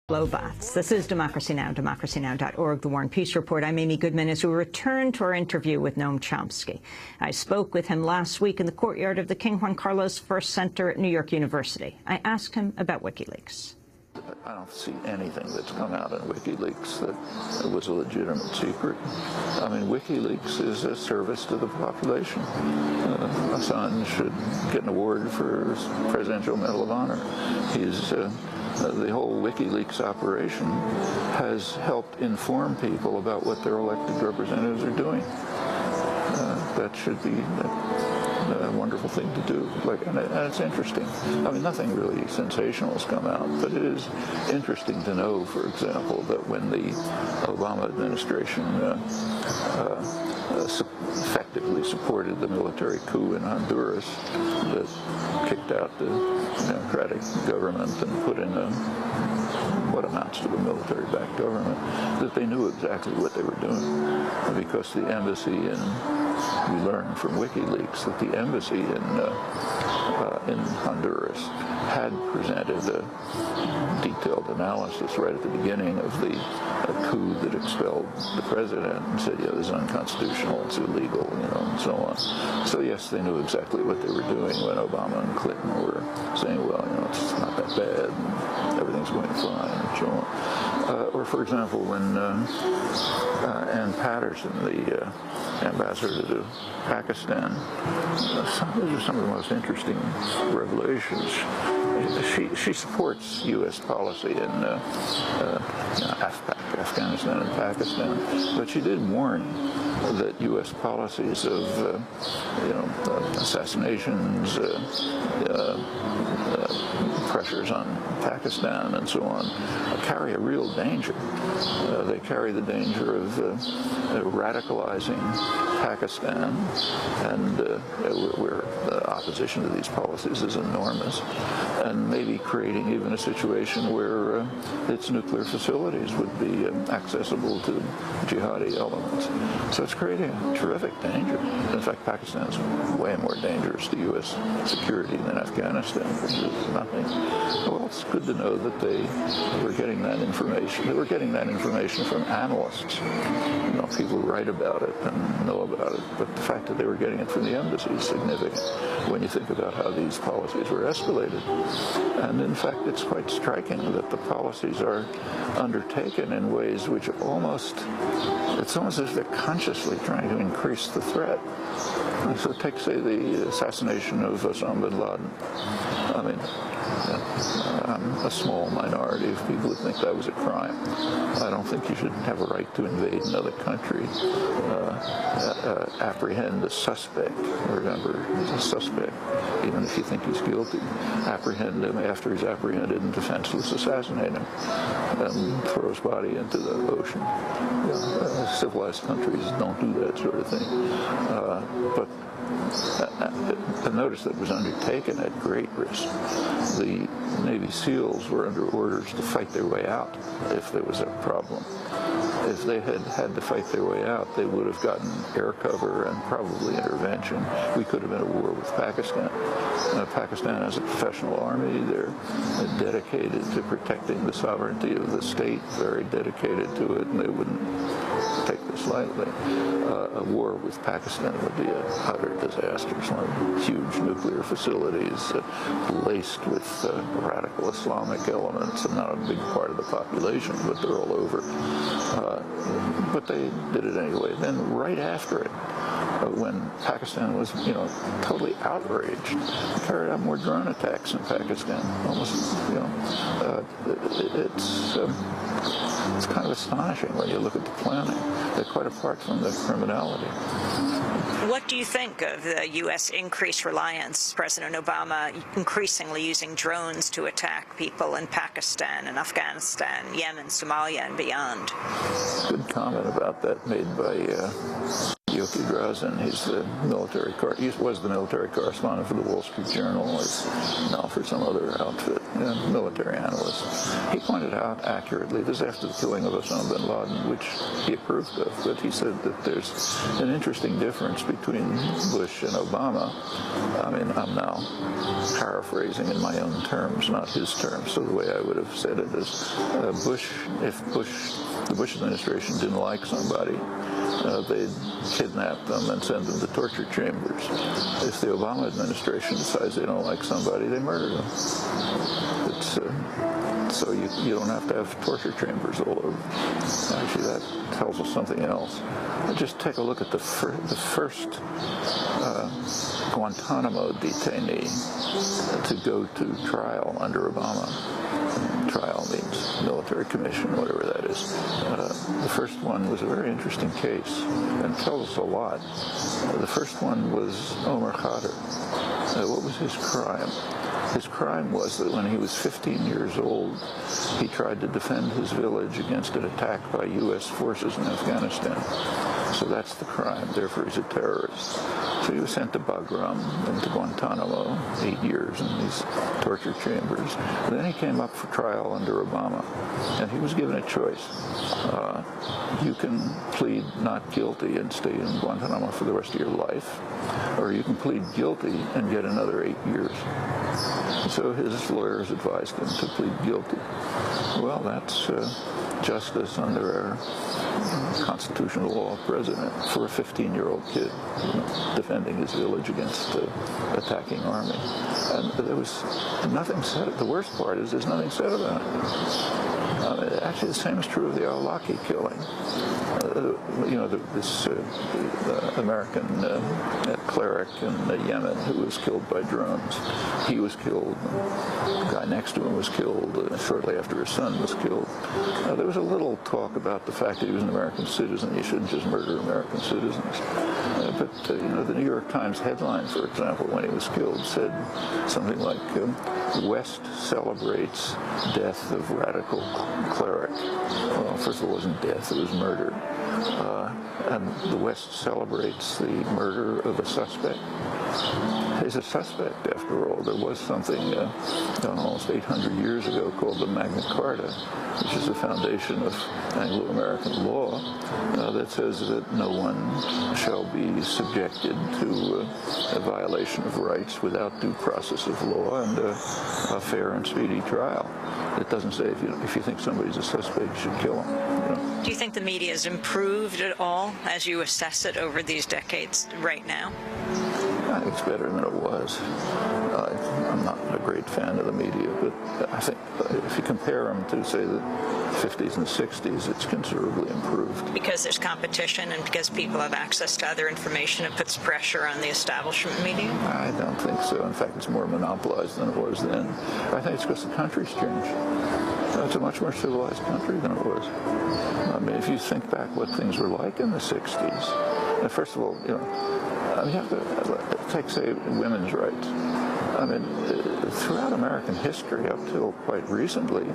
Blowbaths. This is Democracy Now!, democracynow.org, The War and Peace Report. I'm Amy Goodman as we return to our interview with Noam Chomsky. I spoke with him last week in the courtyard of the King Juan Carlos I Center at New York University. I asked him about WikiLeaks. I don't see anything that's come out in WikiLeaks that was a legitimate secret. I mean, WikiLeaks is a service to the population. Assange should get an award for Presidential Medal of Honor. The whole WikiLeaks operation has helped inform people about what their elected representatives are doing. That should be a wonderful thing to do, and it's interesting. I mean, nothing really sensational has come out, but it is interesting to know, for example, that when the Obama administration effectively supported the military coup in Honduras that kicked out the democratic government and put in what amounts to a military-backed government, that they knew exactly what they were doing, because the embassy we learned from WikiLeaks that the embassy in Honduras had presented a detailed analysis right at the beginning of the coup that expelled the president and said, yeah, this is unconstitutional, it's illegal, and so on. So yes, they knew exactly what they were doing when Obama and Clinton were saying, well, it's not that bad, and everything's going fine, and so on. Or for example, when Ann Patterson, the ambassador to Pakistan, those are some of the most interesting revelations. She supports U.S. policy in Afghanistan and Pakistan, but she did warn that U.S. policies of assassinations, pressures on Pakistan and so on carry a real danger. They carry the danger of radicalizing Pakistan, and where the opposition to these policies is enormous, and maybe creating even a situation where its nuclear facilities would be accessible to jihadi elements. So it's creating a terrific danger. In fact, Pakistan is way more dangerous to U.S. security than Afghanistan, which is nothing. Well, it's good to know that they were getting that information. They were getting that information from analysts. People who write about it and know about it. But the fact that they were getting it from the embassy is significant when you think about how these policies were escalated. And in fact, it's quite striking that the policies are undertaken in ways which it's almost as if they're consciously trying to increase the threat. And so take, say, the assassination of Osama bin Laden. I mean, a small minority of people who think that was a crime. I don't think you should have a right to invade another country, apprehend a suspect. Remember, he's a suspect, even if you think he's guilty. Apprehend him after he's apprehended and defenseless assassinate him and throw his body into the ocean. Civilized countries don't do that sort of thing. But notice that it was undertaken at great risk. The Navy SEALs were under orders to fight their way out if there was a problem. If they had had to fight their way out, they would have gotten air cover and probably intervention. We could have been at war with Pakistan. Pakistan has a professional army. They're dedicated to protecting the sovereignty of the state, very dedicated to it, and they wouldn't take this lightly. A war with Pakistan would be a utter disaster. It's one of huge nuclear facilities laced with radical Islamic elements, and not a big part of the population, but they're all over. But they did it anyway. Then right after it, when Pakistan was, totally outraged, carried out more drone attacks in Pakistan. Almost, it's kind of astonishing when you look at the planning. They're quite apart from the criminality. What do you think of the U.S. increased reliance, President Obama increasingly using drones to attack people in Pakistan and Afghanistan, Yemen, Somalia, and beyond? Good comment about that made by Yoki Drazen, he was the military correspondent for the Wall Street Journal, is now for some other outfit, military analyst. He pointed out accurately, this is after the killing of Osama bin Laden, which he approved of, but he said that there's an interesting difference between Bush and Obama. I mean, I'm now paraphrasing in my own terms, not his terms, so the way I would have said it is, if the Bush administration didn't like somebody, they'd kidnap them and send them to torture chambers. If the Obama administration decides they don't like somebody, they murder them. So you don't have to have torture chambers all over. Actually, that tells us something else. Just take a look at the first Guantanamo detainee to go to trial under Obama. Trial means military commission, whatever that is. The first one was a very interesting case and tells us a lot. The first one was Omar Khader. What was his crime? His crime was that when he was 15 years old, he tried to defend his village against an attack by U.S. forces in Afghanistan. So that's the crime, therefore he's a terrorist. So he was sent to Bagram and to Guantanamo, 8 years in these torture chambers. And then he came up for trial under Obama, and he was given a choice. You can plead not guilty and stay in Guantanamo for the rest of your life, or you can plead guilty and get another 8 years. So his lawyers advised him to plead guilty. Well, that's justice under our constitutional law president for a 15-year-old kid, defending his village against the attacking army. And there was nothing said. The worst part is there's nothing said about it. Actually, the same is true of the al-Awlaki killing. This American cleric in Yemen who was killed by drones. He was killed. The guy next to him was killed shortly after his son was killed. There was a little talk about the fact that he was an American citizen. You shouldn't just murder American citizens. But the New York Times headline, for example, when he was killed, said something like, West celebrates death of radical cleric. Well, first of all, it wasn't death, it was murder. And the West celebrates the murder of a suspect. He's a suspect, after all. There was something almost 800 years ago called the Magna Carta, which is the foundation of Anglo-American law, that says that no one shall be subjected to a violation of rights without due process of law and a fair and speedy trial. It doesn't say if you think somebody's a suspect, you should kill him. Do you think the media has improved at all as you assess it over these decades right now? I think it's better than it was. I'm not a great fan of the media, but I think if you compare them to, say, the 50s and 60s, it's considerably improved. Because there's competition and because people have access to other information, it puts pressure on the establishment media? I don't think so. In fact, it's more monopolized than it was then. I think it's because the country's changed. It's a much more civilized country than it was. I mean, if you think back what things were like in the 60s, first of all, you have to take, say, women's rights. I mean, throughout American history, up till quite recently,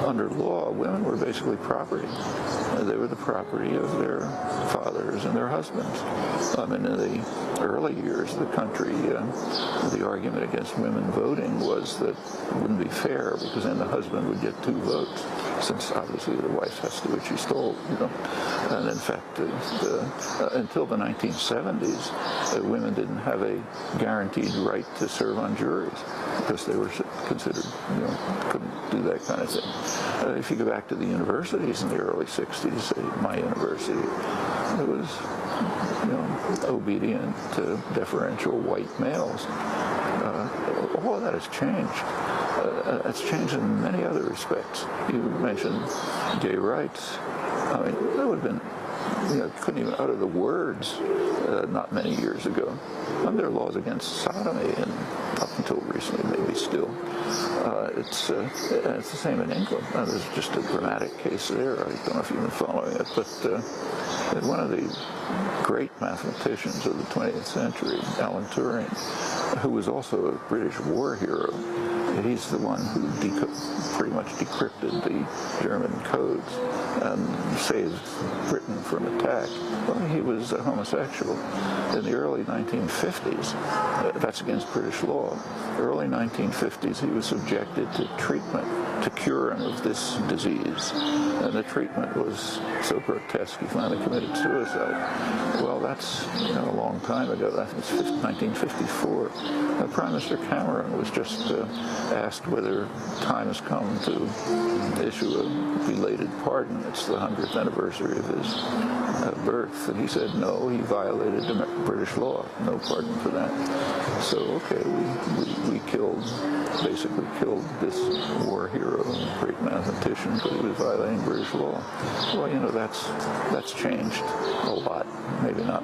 under law, women were basically property. They were the property of their fathers and their husbands. I mean, in the early years of the country, the argument against women voting was that it wouldn't be fair because then the husband would get 2 votes, since obviously the wife has to do what she's told, And in fact, until the 1970s, women didn't have a guaranteed right to serve on juries because they were considered, couldn't do that kind of thing. If you go back to the universities in the early 60s, say my university, it was, obedient to deferential white males. All of that has changed. It's changed in many other respects. You mentioned gay rights. I mean, that would have been, couldn't even utter the words not many years ago. There are laws against sodomy, and up until recently, maybe still. It's the same in England. There's just a dramatic case there. I don't know if you've been following it, but one of the great mathematicians of the 20th century, Alan Turing, who was also a British war hero, He's the one who pretty much decrypted the German codes and saved Britain from attack. Well, he was a homosexual. In the early 1950s, that's against British law. Early 1950s, he was subjected to treatment to cure him of this disease. And the treatment was so grotesque, he finally committed suicide. Well, that's a long time ago. That was 1954. Prime Minister Cameron was just asked whether time has come to issue a belated pardon. It's the 100th anniversary of his birth. And he said no, he violated British law. No pardon for that. So, okay, we basically killed this war hero, great mathematician, but he was violating British law. Well, that's changed a lot. Maybe not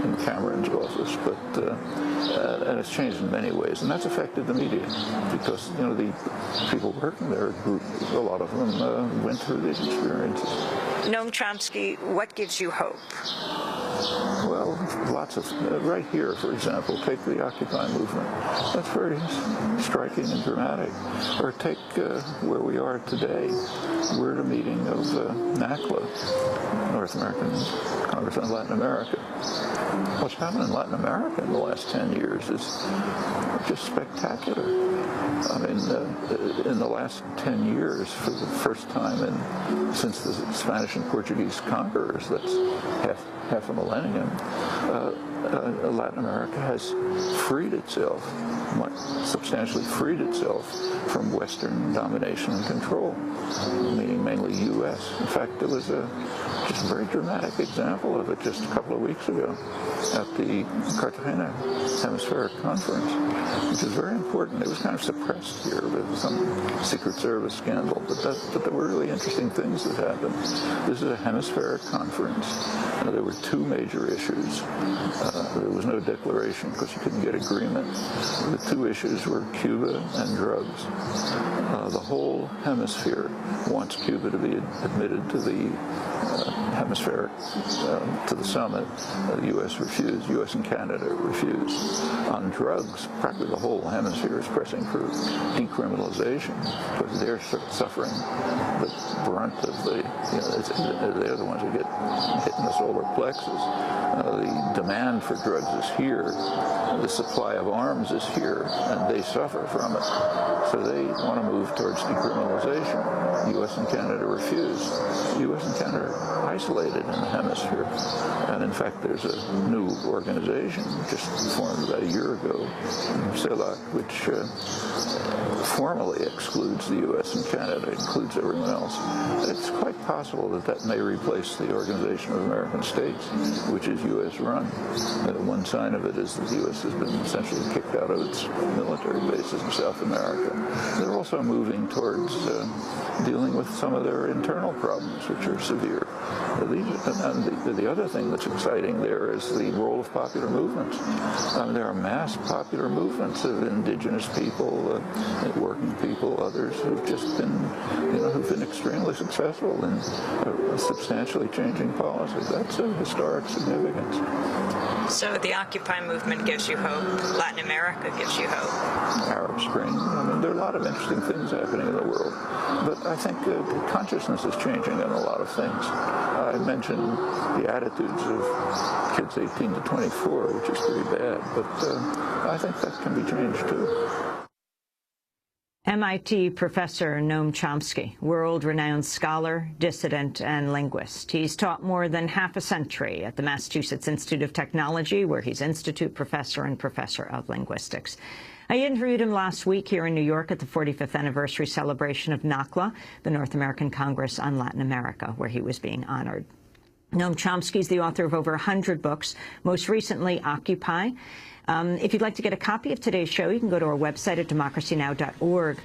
in Cameron's office, but and it's changed in many ways, and that's affected the media because the people working there, a lot of them went through these experiences. Noam Chomsky, what gives you hope? Well, lots of, right here, for example, take the Occupy movement. That's very striking and dramatic. Or take where we are today. We're at a meeting of NACLA, North American Congress on Latin America. What's happened in Latin America in the last 10 years is just spectacular. I mean, in the last 10 years, for the first time since the Spanish and Portuguese conquerors, that's half a millennium, Latin America has freed itself, substantially freed itself from Western domination and control, meaning mainly U.S. In fact, there was just a very dramatic example of it just a couple of weeks ago at the Cartagena Hemispheric Conference, which is very important. It was kind of suppressed here with some Secret Service scandal, but there were really interesting things that happened. This is a hemispheric conference. There were two major issues. There was no declaration because you couldn't get agreement. The two issues were Cuba and drugs. The whole hemisphere wants Cuba to be admitted to the hemispheric, to the summit. The U.S. refused. U.S. and Canada refused. On drugs, practically the whole hemisphere is pressing for decriminalization because they're suffering the brunt of they're the ones who get hit in the solar plexus. The demand for drugs is here. The supply of arms is here, and they suffer from it. So they want to move towards decriminalization. U.S. and Canada refuse. U.S. and Canada are isolated in the hemisphere. And in fact, there's a new organization just formed about a year ago, CELAC, which formally excludes the U.S. and Canada, includes everyone else. It's quite possible that may replace the Organization of American States, which is U.S. run. One sign of it is that the U.S. has been essentially kicked out of its military bases in South America. They're also moving towards dealing with some of their internal problems, which are severe. The other thing that's exciting there is the role of popular movements. There are mass popular movements of indigenous people, working people, others who've just been, who've been extremely successful in substantially changing policy. That's of historic significance. So the Occupy movement gives you hope. Latin America gives you hope. Arab Spring. There are a lot of interesting things happening in the world. But I think consciousness is changing in a lot of things. I mentioned the attitudes of kids 18 to 24, which is pretty bad. But I think that can be changed, too. MIT professor Noam Chomsky, world-renowned scholar, dissident, and linguist. He's taught more than half a century at the Massachusetts Institute of Technology, where he's institute professor and professor of linguistics. I interviewed him last week here in New York at the 45th anniversary celebration of NACLA, the North American Congress on Latin America, where he was being honored. Noam Chomsky is the author of over 100 books, most recently Occupy. If you'd like to get a copy of today's show, you can go to our website at democracynow.org.